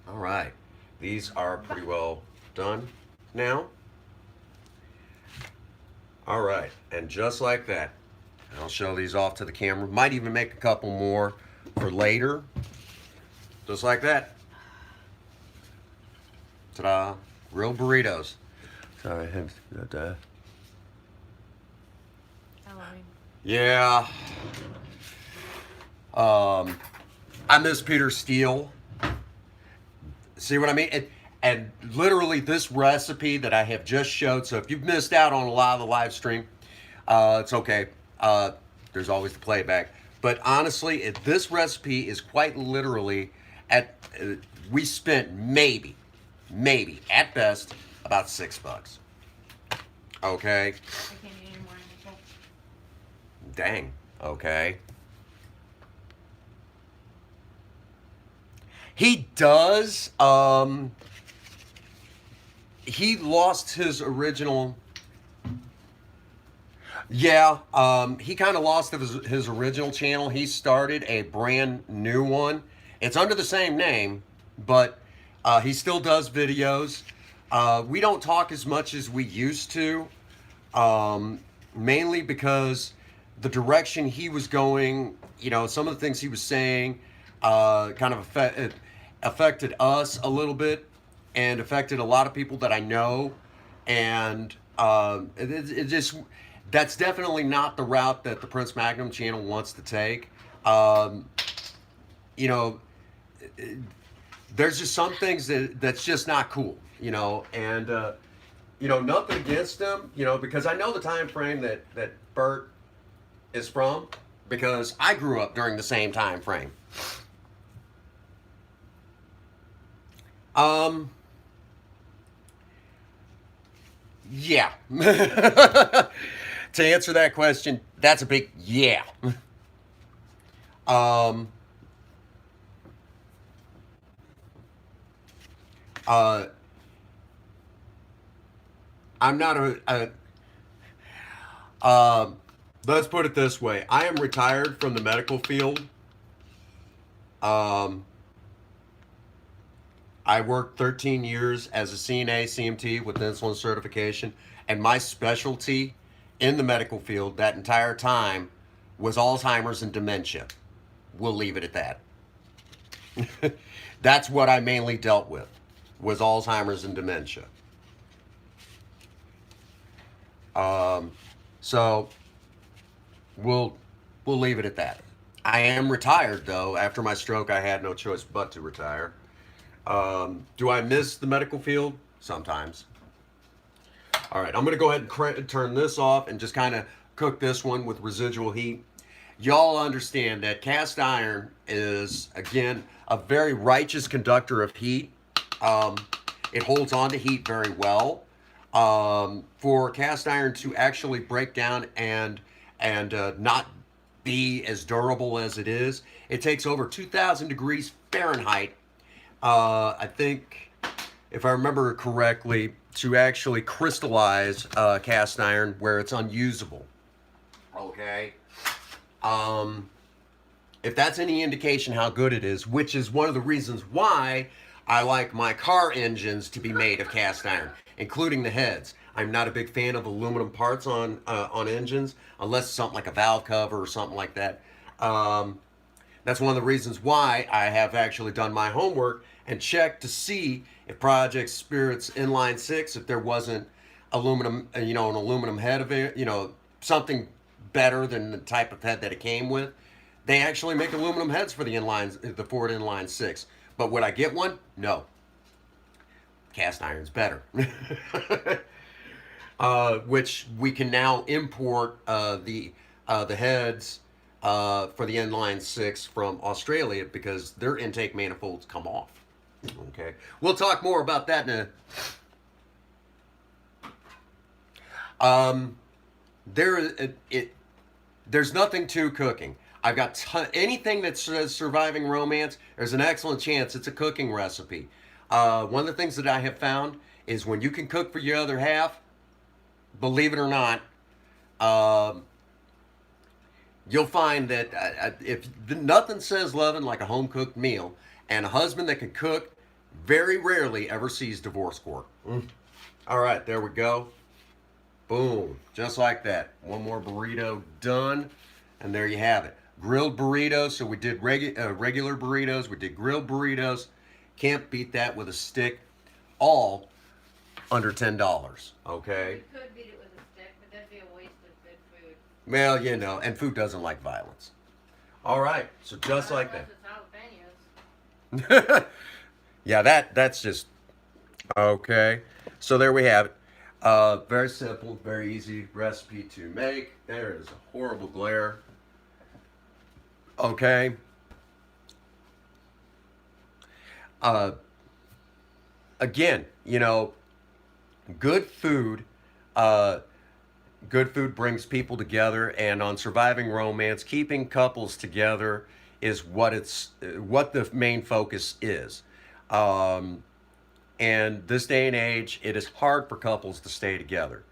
All right, these are pretty well done now. All right, and just like that, I'll show these off to the camera. Might even make a couple more for later. Just like that. Ta-da, real burritos. Sorry, I love yeah. I miss Peter Steele. See what I mean? And literally this recipe that I have just showed, so if you've missed out on a lot of the live stream, it's okay. There's always the playback. But honestly, this recipe is quite literally, we spent maybe, at best, about $6. Okay? I can't eat anymore. Dang. Okay. He does. He lost his original. Yeah. He kind of lost his original channel. He started a brand new one. It's under the same name, but he still does videos. We don't talk as much as we used to, mainly because the direction he was going, some of the things he was saying, kind of affected us a little bit, and affected a lot of people that I know, and it just that's definitely not the route that the Prince Magnum channel wants to take. Um, you know, there's just some things that's just not cool, and nothing against him, because I know the time frame that Bert is from, because I grew up during the same time frame. Um, yeah. To answer that question, that's a big yeah. Um, uh, I'm not um, let's put it this way. I am retired from the medical field. Um, I worked 13 years as a CNA, CMT with insulin certification, and my specialty in the medical field that entire time was Alzheimer's and dementia. We'll leave it at that. That's what I mainly dealt with, was Alzheimer's and dementia. Um, so we'll we'll leave it at that. I am retired though. After my stroke, I had no choice but to retire. Do I miss the medical field? Sometimes. All right, I'm going to go ahead and turn this off and just kind of cook this one with residual heat. Y'all understand that cast iron is, again, a very righteous conductor of heat. Um, it holds on to heat very well. For cast iron to actually break down and not be as durable as it is, it takes over 2,000 degrees Fahrenheit. I think, if I remember correctly, to actually crystallize cast iron where it's unusable. Okay. Um, if that's any indication how good it is, which is one of the reasons why I like my car engines to be made of cast iron, including the heads. I'm not a big fan of aluminum parts on engines, unless it's something like a valve cover or something like that. Um, that's one of the reasons why I have actually done my homework and checked to see if Project Spirit's inline six, if there wasn't aluminum, an aluminum head of it, something better than the type of head that it came with. They actually make aluminum heads for the Ford inline six. But would I get one? No. Cast iron's better. Which we can now import the heads for the inline six from Australia because their intake manifolds come off. Okay, we'll talk more about that in a. There's nothing to cooking. I've got anything that says surviving romance. There's an excellent chance it's a cooking recipe. One of the things that I have found is when you can cook for your other half, believe it or not, you'll find that if nothing says loving like a home cooked meal, and a husband that can cook very rarely ever sees divorce court. All right, there we go. Boom, just like that. One more burrito done, and there you have it. Grilled burritos. So we did regular burritos. We did grilled burritos. Can't beat that with a stick. All under $10. Okay. You could beat it with a stick, but that'd be a waste of good food. Well, and food doesn't like violence. All right, so just like that. Yeah, that's just okay. So there we have it. Very simple, very easy recipe to make. There is a horrible glare. Okay. Again, good food. Good food brings people together, and on Surviving Romance, keeping couples together is what the main focus is. And this day and age, it is hard for couples to stay together.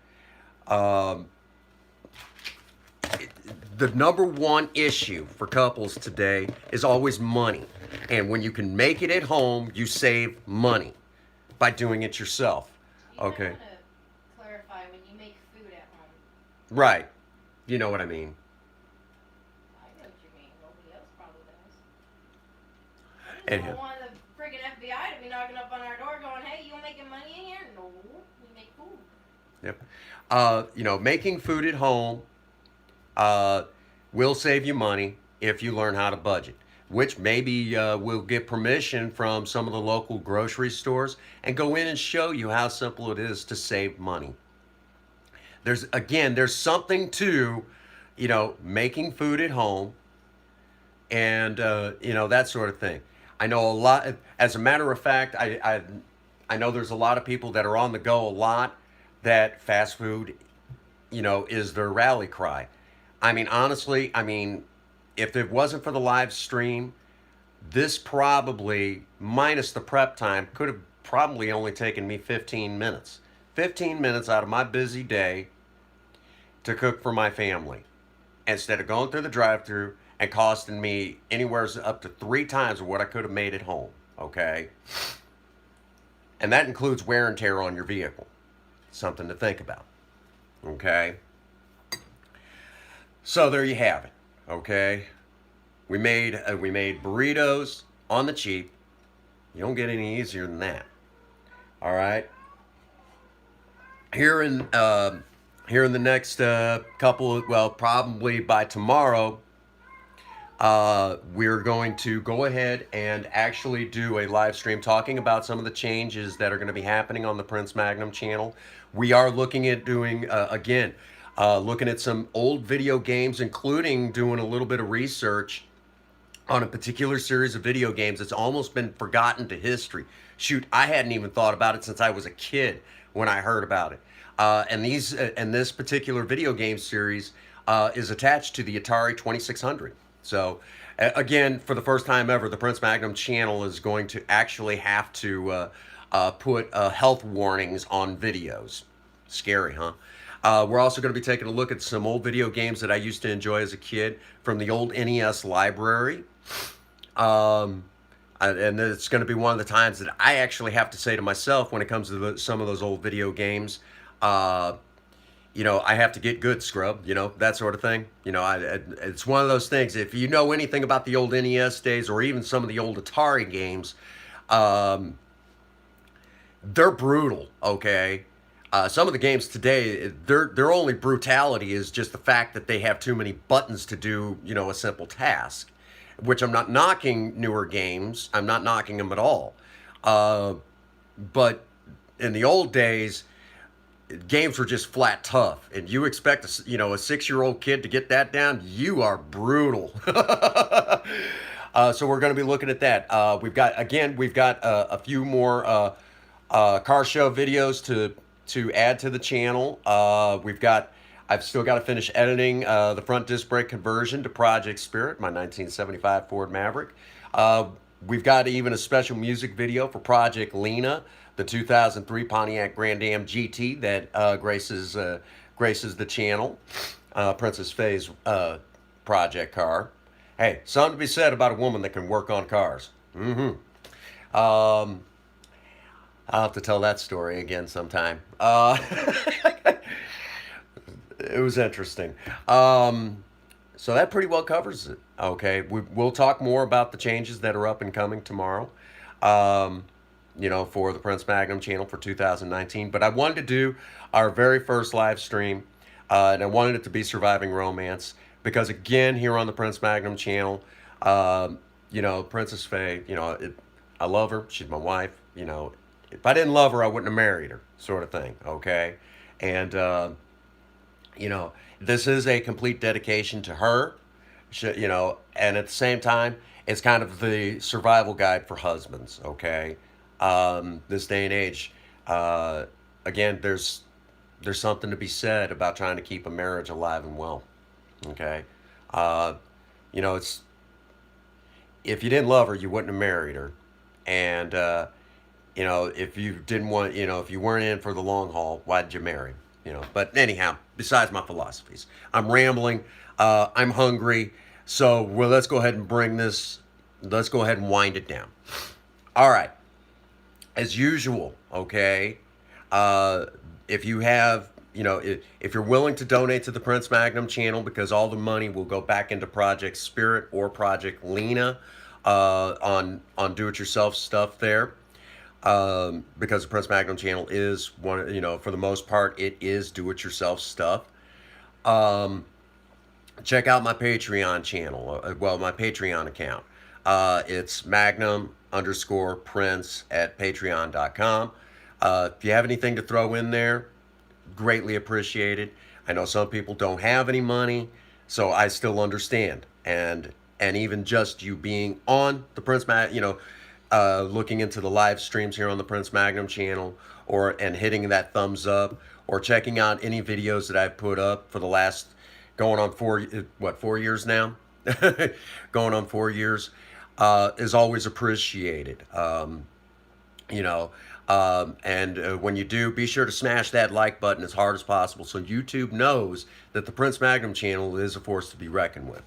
The number one issue for couples today is always money. And when you can make it at home, you save money by doing it yourself. Okay. You might want to clarify when you make food at home. Right. You know what I mean. I know what you mean. Nobody else probably does. I just Anyhow. don't want the friggin' FBI to be knocking up on our door going, hey, you making money in here? No, we make food. Yep. You know, making food at home will save you money if you learn how to budget, which maybe we'll get permission from some of the local grocery stores and go in and show you how simple it is to save money. There's something to, you know, making food at home and, you know, that sort of thing. I know a lot, as a matter of fact, I know there's a lot of people that are on the go a lot that fast food, you know, is their rally cry. I mean, honestly, I mean, if it wasn't for the live stream, this probably, minus the prep time, could have probably only taken me 15 minutes. 15 minutes out of my busy day to cook for my family instead of going through the drive-through and costing me anywhere up to 3 times what I could have made at home. Okay, and that includes wear and tear on your vehicle. Something to think about. Okay, so there you have it. Okay, we made burritos on the cheap. You don't get any easier than that. All right. Here in the next couple of, well, probably by tomorrow, we're going to go ahead and actually do a live stream talking about some of the changes that are going to be happening on the Prince Magnum channel. We are looking at doing, looking at some old video games, including doing a little bit of research on a particular series of video games that's almost been forgotten to history. Shoot, I hadn't even thought about it since I was a kid when I heard about it. And this particular video game series is attached to the Atari 2600. So, again, for the first time ever, the Prince Magnum channel is going to actually have to put health warnings on videos. Scary, huh? We're also going to be taking a look at some old video games that I used to enjoy as a kid from the old NES library. And it's going to be one of the times that I actually have to say to myself when it comes to some of those old video games, you know, I have to get good, scrub, you know, that sort of thing. You know, it's one of those things. If you know anything about the old NES days or even some of the old Atari games, they're brutal, okay? Some of the games today, their only brutality is just the fact that they have too many buttons to do, you know, a simple task. Which I'm not knocking newer games. I'm not knocking them at all. But in the old days, games were just flat tough. And you expect, a 6-year-old kid to get that down? You are brutal. So we're going to be looking at that. We've got a few more car show videos to add to the channel. I've still got to finish editing the front disc brake conversion to Project Spirit, my 1975 Ford Maverick. We've got even a special music video for Project Lena, the 2003 Pontiac Grand Am GT that graces the channel, Princess Faye's project car. Hey, something to be said about a woman that can work on cars. I'll have to tell that story again sometime. It was interesting. So that pretty well covers it. Okay, we'll talk more about the changes that are up and coming tomorrow. For the Prince Magnum channel for 2019. But I wanted to do our very first live stream, and I wanted it to be Surviving Romance because, again, here on the Prince Magnum channel, Princess Faye, I love her. She's my wife. If I didn't love her, I wouldn't have married her, sort of thing. Okay, and this is a complete dedication to her. And at the same time, it's kind of the survival guide for husbands. Okay. This day and age, again, there's something to be said about trying to keep a marriage alive and well. Okay, it's if you didn't love her, you wouldn't have married her, and if you didn't want, if you weren't in for the long haul, why did you marry? But anyhow, besides my philosophies, I'm rambling. I'm hungry, so let's go ahead and let's go ahead and wind it down. All right. As usual, okay, If you have, if you're willing to donate to the Prince Magnum channel, because all the money will go back into Project Spirit or Project Lena on do-it-yourself stuff there. Because the Prince Magnum channel is one, for the most part, it is do-it-yourself stuff. Check out my Patreon channel. Well, my Patreon account. It's Magnum_Prince at patreon.com. If you have anything to throw in there, greatly appreciated. I know some people don't have any money, so I still understand. And even just you being on the Prince looking into the live streams here on the Prince Magnum channel, and hitting that thumbs up, or checking out any videos that I've put up for the last going on 4 years now, going on 4 years, is always appreciated. When you do, be sure to smash that like button as hard as possible so YouTube knows that the Prince Magnum channel is a force to be reckoned with.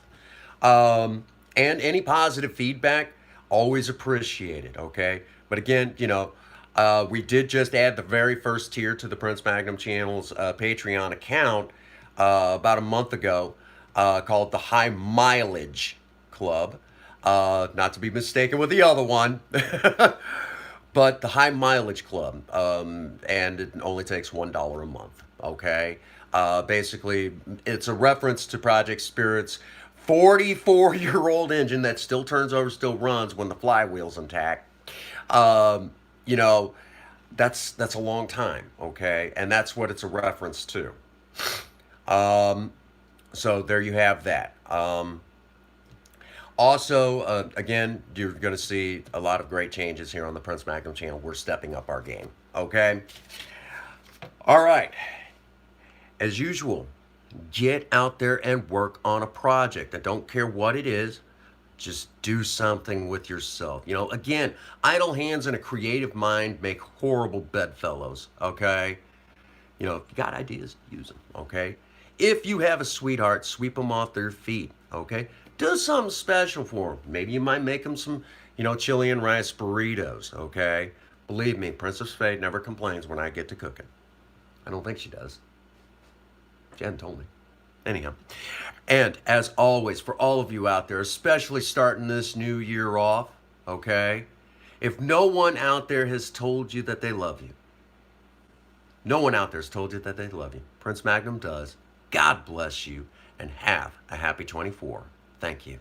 And any positive feedback, always appreciated, okay? But again, we did just add the very first tier to the Prince Magnum channel's Patreon account about a month ago, called the High Mileage Club. Not to be mistaken with the other one. But the High Mileage Club, and it only takes $1 a month, okay? Basically, it's a reference to Project Spirit's 44-year-old engine that still turns over, still runs when the flywheel's intact. That's a long time, okay? And that's what it's a reference to. So there you have that. Also, again, you're going to see a lot of great changes here on the Prince Magnum channel. We're stepping up our game, okay? All right. As usual, get out there and work on a project. I don't care what it is. Just do something with yourself. Again, idle hands and a creative mind make horrible bedfellows, okay? If you got ideas, use them, okay? If you have a sweetheart, sweep them off their feet, okay? Do something special for them. Maybe you might make them some, chili and rice burritos, okay? Believe me, Princess Faye never complains when I get to cooking. I don't think she does. She hadn't told me. Anyhow. And as always, for all of you out there, especially starting this new year off, okay? If no one out there has told you that they love you, no one out there has told you that they love you, Prince Magnum does. God bless you, and have a happy 24. Thank you.